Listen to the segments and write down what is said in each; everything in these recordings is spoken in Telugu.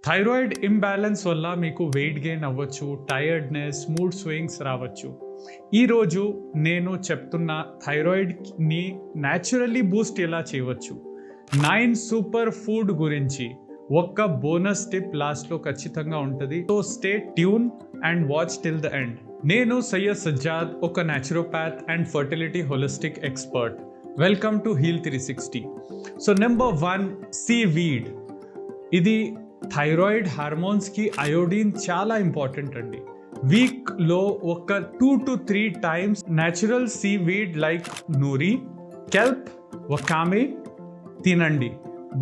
థైరాయిడ్ ఇంబ్యాలెన్స్ వల్ల మీకు వెయిట్ గెయిన్ అవ్వచ్చు, టైర్డ్నెస్, మూడ్ స్వింగ్స్ రావచ్చు. ఈరోజు నేను చెప్తున్న థైరాయిడ్ని న్యాచురల్లీ బూస్ట్ ఎలా చేయవచ్చు, 9 సూపర్ ఫుడ్ గురించి ఒక్క బోనస్ టిప్ లాస్ట్లో ఖచ్చితంగా ఉంటుంది. So stay tune and watch till the end. నేను సయ్యద్ సజ్జాద్, ఒక naturopath and fertility holistic expert. Welcome to heal 360. So number 1, seaweed. ఇది థైరాయిడ్ హార్మోన్స్కి అయోడిన్ చాలా ఇంపార్టెంట్ అండి. వీక్లో ఒక 2 to 3 times natural seaweed like nori, kelp, wakame తినండి,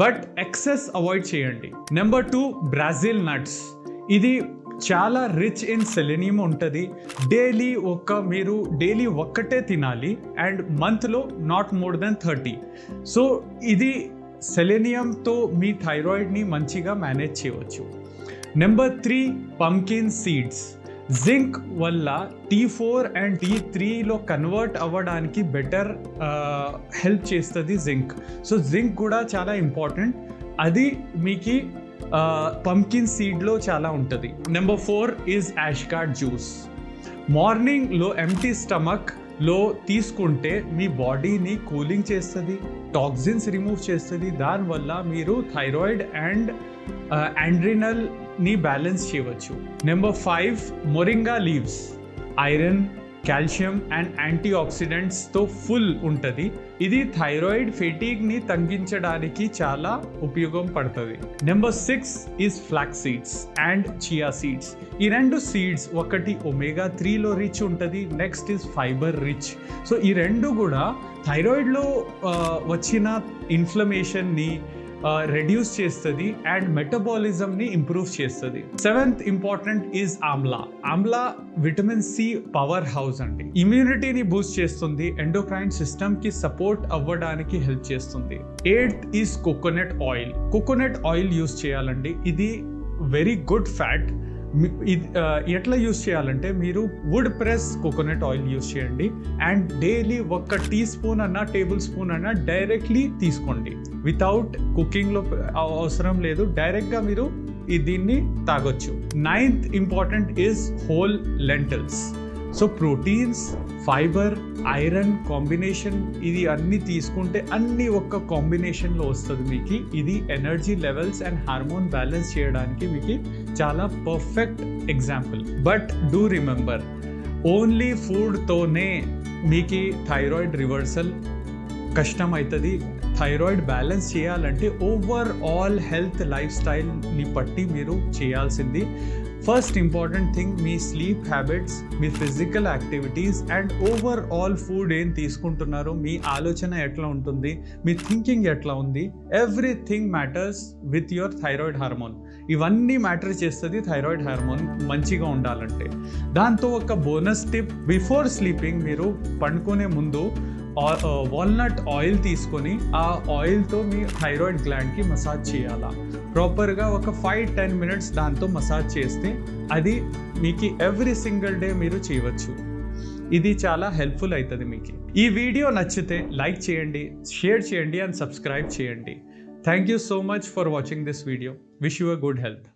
బట్ ఎక్సెస్ అవాయిడ్ చేయండి. Number 2, Brazil nuts. ఇది చాలా రిచ్ ఇన్ సెలెనియం ఉంటుంది. మీరు డైలీ ఒక్కటే తినాలి అండ్ మంత్లో నాట్ మోర్ దెన్ 30. సో ఇది సెలెనియంతో మీ థైరాయిడ్ని మంచిగా మేనేజ్ చేయవచ్చు. Number 3, pumpkin seeds. జింక్ వల్ల T4 అండ్ T3లో కన్వర్ట్ అవ్వడానికి బెటర్ హెల్ప్ చేస్తుంది జింక్. సో జింక్ కూడా చాలా ఇంపార్టెంట్. అది మీకు పంకిన్ సీడ్లో చాలా ఉంటుంది. Number 4 is ash gourd juice. మార్నింగ్లో ఎంటీ స్టమక్లో తీసుకుంటే మీ బాడీని కూలింగ్ చేస్తుంది, టాక్సిన్స్ రిమూవ్ చేస్తుంది. దానివల్ల మీరు థైరాయిడ్ అండ్ ఆడ్రినల్ని బ్యాలెన్స్ చేయవచ్చు. Number 5, moringa leaves. Iron, calcium and anti ఆక్సిడెంట్స్తో ఫుల్ ఉంటుంది. ఇది థైరాయిడ్ ఫెటీగ్ని తగ్గించడానికి చాలా ఉపయోగం పడుతుంది. Number 6 is flax seeds and chia seeds. ఈ 2 సీడ్స్, ఒకటి ఒమేగా 3లో రిచ్ ఉంటుంది, next is fibre rich. So ఈ 2 కూడా థైరాయిడ్లో వచ్చిన ఇన్ఫ్లమేషన్ని రెడ్యూస్ చేస్తుంది అండ్ మెటబాలిజంని ఇంప్రూవ్ చేస్తుంది. 7th important is amla. Amla vitamin C powerhouse అండి. ఇమ్యూనిటీని బూస్ట్ చేస్తుంది, ఎండోక్రైన్ సిస్టమ్కి సపోర్ట్ అవ్వడానికి హెల్ప్ చేస్తుంది. 8th is coconut oil. Coconut oil use చేయాలండి. ఇది వెరీ గుడ్ ఫ్యాట్. ఎట్లా యూస్ చేయాలంటే మీరు wood press coconut oil use చేయండి అండ్ డైలీ 1 teaspoon అన్న, టేబుల్ స్పూన్ అన్న డైరెక్ట్లీ తీసుకోండి. వితౌట్ కుకింగ్లో అవసరం లేదు, డైరెక్ట్గా మీరు దీన్ని తాగొచ్చు. 9th important is whole lentils. So proteins, fibre, iron combination, ఇది అన్ని తీసుకుంటే అన్ని ఒక్క కాంబినేషన్లో వస్తుంది మీకు. ఇది energy levels and hormone balance చేయడానికి మీకు చాలా perfect example. But do remember, only ఫుడ్తోనే మీకు థైరాయిడ్ రివర్సల్ కష్టం అవుతుంది. థైరాయిడ్ బ్యాలెన్స్ చేయాలంటే ఓవరాల్ హెల్త్ లైఫ్ స్టైల్ని బట్టి మీరు చేయాల్సింది. ఫస్ట్ ఇంపార్టెంట్ థింగ్, మీ స్లీప్ హ్యాబిట్స్, మీ physical activities and overall food ఏం తీసుకుంటున్నారో, మీ ఆలోచన ఎట్లా ఉంటుంది, మీ థింకింగ్ ఎట్లా ఉంది, everything matters with your thyroid hormone. ఇవన్నీ మ్యాటర్ చేస్తుంది థైరాయిడ్ హార్మోన్ మంచిగా ఉండాలంటే. దాంతో ఒక బోనస్ టిప్, బిఫోర్ స్లీపింగ్ మీరు పండుకునే ముందు వాల్నట్ ఆయిల్ తీసుకొని ఆ ఆయిల్తో మీ థైరాయిడ్ గ్లాండ్కి మసాజ్ చేయాలా. ప్రాపర్గా ఒక 5-10 minutes దాంతో మసాజ్ చేస్తే అది మీకు ఎవ్రీ సింగిల్ డే మీరు చేయవచ్చు. ఇది చాలా హెల్ప్ఫుల్ అవుతుంది మీకు. ఈ వీడియో నచ్చితే లైక్ చేయండి, షేర్ చేయండి అండ్ సబ్స్క్రైబ్ చేయండి. Thank you so much for watching this video. Wish you a good health.